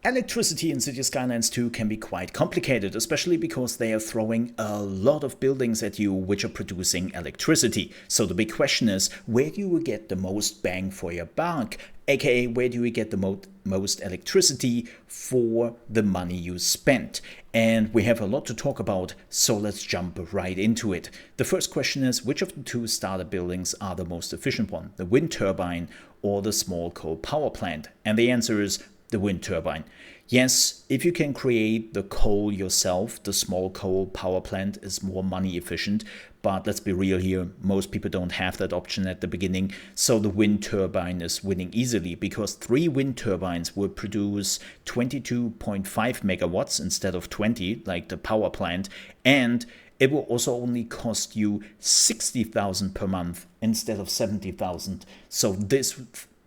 Electricity in Cities Skylines 2 can be quite complicated, especially because they are throwing a lot of buildings at you which are producing electricity. So the big question is, where do you get the most bang for your buck? AKA, where do you get the most electricity for the money you spent? And we have a lot to talk about, so let's jump right into it. The first question is, which of the two starter buildings are the most efficient one? The wind turbine or the small coal power plant? And the answer is the wind turbine. Yes, if you can create the coal yourself, the small coal power plant is more money efficient, but let's be real here, most people don't have that option at the beginning, so the wind turbine is winning easily because 3 wind turbines will produce 22.5 megawatts instead of 20 like the power plant, and it will also only cost you 60,000 per month instead of 70,000. So this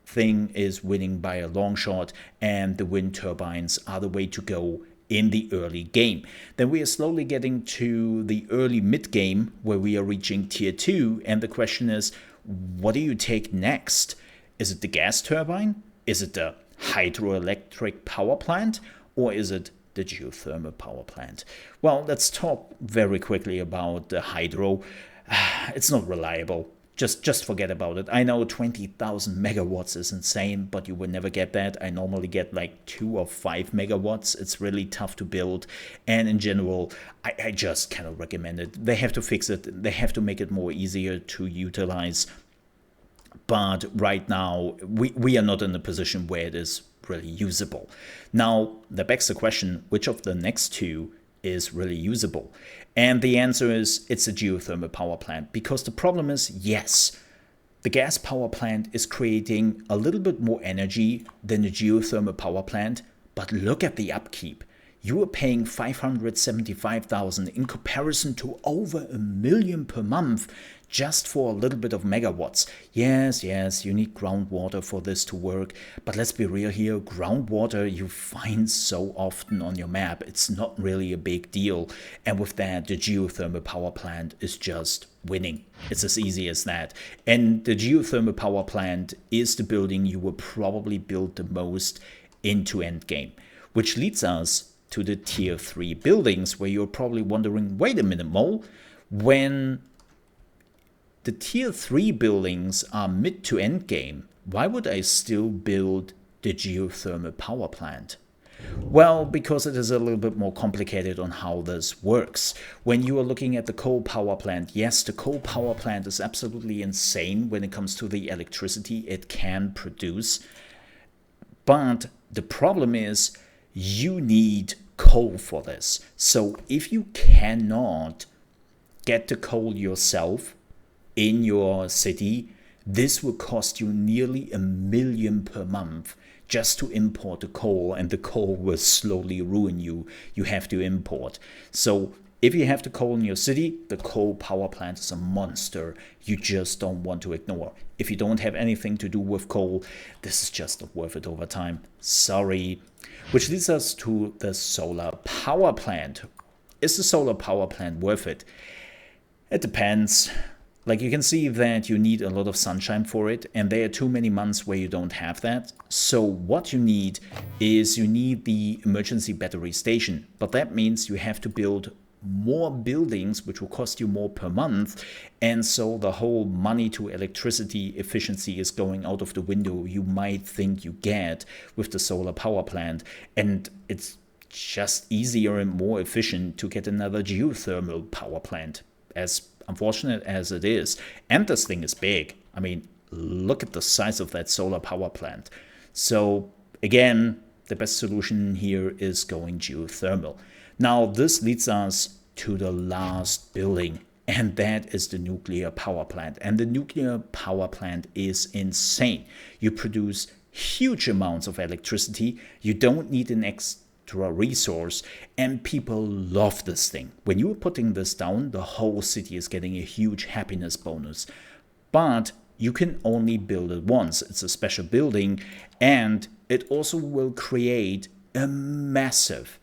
thing is winning by a long shot, and the wind turbines are the way to go in the early game. Then we are slowly getting to the early mid game where we are reaching tier 2, and the question is, what do you take next? Is it the gas turbine? Is it the hydroelectric power plant? Or is it the geothermal power plant? Well, let's talk very quickly about the hydro. It's not reliable. Just forget about it. I know 20,000 megawatts is insane, but you will never get that. I normally get like 2 or 5 megawatts. It's really tough to build. And in general, I just cannot recommend it. They have to fix it. They have to make it more easier to utilize. But right now, we are not in a position where it is really usable. Now, that begs the question, which of the next two is really usable? And the answer is, it's a geothermal power plant, because the problem is, yes, the gas power plant is creating a little bit more energy than the geothermal power plant, but look at the upkeep. You are paying 575,000 in comparison to over $1 million per month just for a little bit of megawatts. Yes, you need groundwater for this to work, but let's be real here, groundwater you find so often on your map, it's not really a big deal. And with that, the geothermal power plant is just winning. It's as easy as that. And the geothermal power plant is the building you will probably build the most into endgame, which leads us to the tier 3 buildings, where you're probably wondering, wait a minute, Mole, when the tier 3 buildings are mid to end game, why would I still build the geothermal power plant? Well, because it is a little bit more complicated on how this works. When you are looking at the coal power plant, yes, the coal power plant is absolutely insane when it comes to the electricity it can produce. But the problem is, you need coal for this. So if you cannot get the coal yourself in your city, this will cost you nearly $1 million per month just to import the coal, and the coal will slowly ruin you. You have to import. So if you have the coal in your city, the coal power plant is a monster you just don't want to ignore. If you don't have anything to do with coal, this is just not worth it over time. Sorry. Which leads us to the solar power plant. Is the solar power plant worth it? It depends. Like, you can see that you need a lot of sunshine for it, and there are too many months where you don't have that. So what you need is you need the emergency battery station, but that means you have to build more buildings, which will cost you more per month, and so the whole money to electricity efficiency is going out of the window you might think you get with the solar power plant. And it's just easier and more efficient to get another geothermal power plant, as unfortunate as it is. And this thing is big. I mean, look at the size of that solar power plant. So again, the best solution here is going geothermal. Now, this leads us to the last building, and that is the nuclear power plant. And the nuclear power plant is insane. You produce huge amounts of electricity. You don't need an extra resource, and people love this thing. When you are putting this down, the whole city is getting a huge happiness bonus. But you can only build it once. It's a special building, and it also will create a massive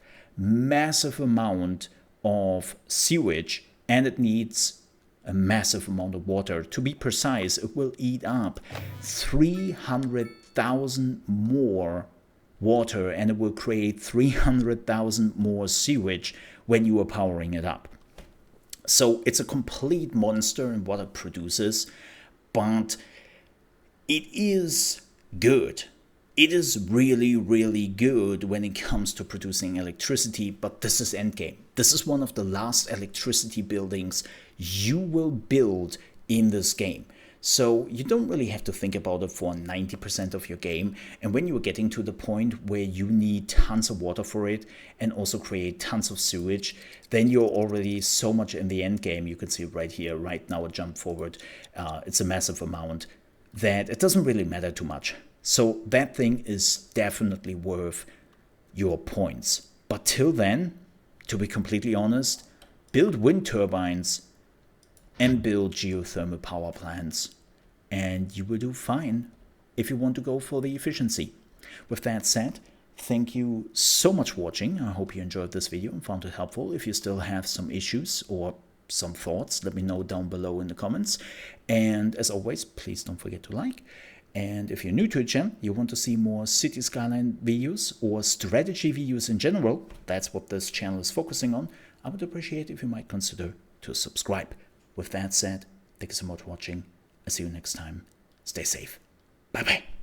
amount of sewage, and it needs a massive amount of water. To be precise, it will eat up 300,000 more water, and it will create 300,000 more sewage when you are powering it up. So it's a complete monster in what it produces, but it is good. It is really, really good when it comes to producing electricity, but this is endgame. This is one of the last electricity buildings you will build in this game. So you don't really have to think about it for 90% of your game. And when you're getting to the point where you need tons of water for it and also create tons of sewage, then you're already so much in the end game. You can see right here, right now, a jump forward. It's a massive amount that it doesn't really matter too much. So that thing is definitely worth your points. But till then, to be completely honest, build wind turbines and build geothermal power plants, and you will do fine if you want to go for the efficiency. With that said, thank you so much for watching. I hope you enjoyed this video and found it helpful. If you still have some issues or some thoughts, let me know down below in the comments. And as always, please don't forget to like. And if you're new to the channel, you want to see more City Skyline videos or strategy videos in general, that's what this channel is focusing on, I would appreciate if you might consider to subscribe. With that said, thank you so much for watching. I'll see you next time. Stay safe. Bye-bye.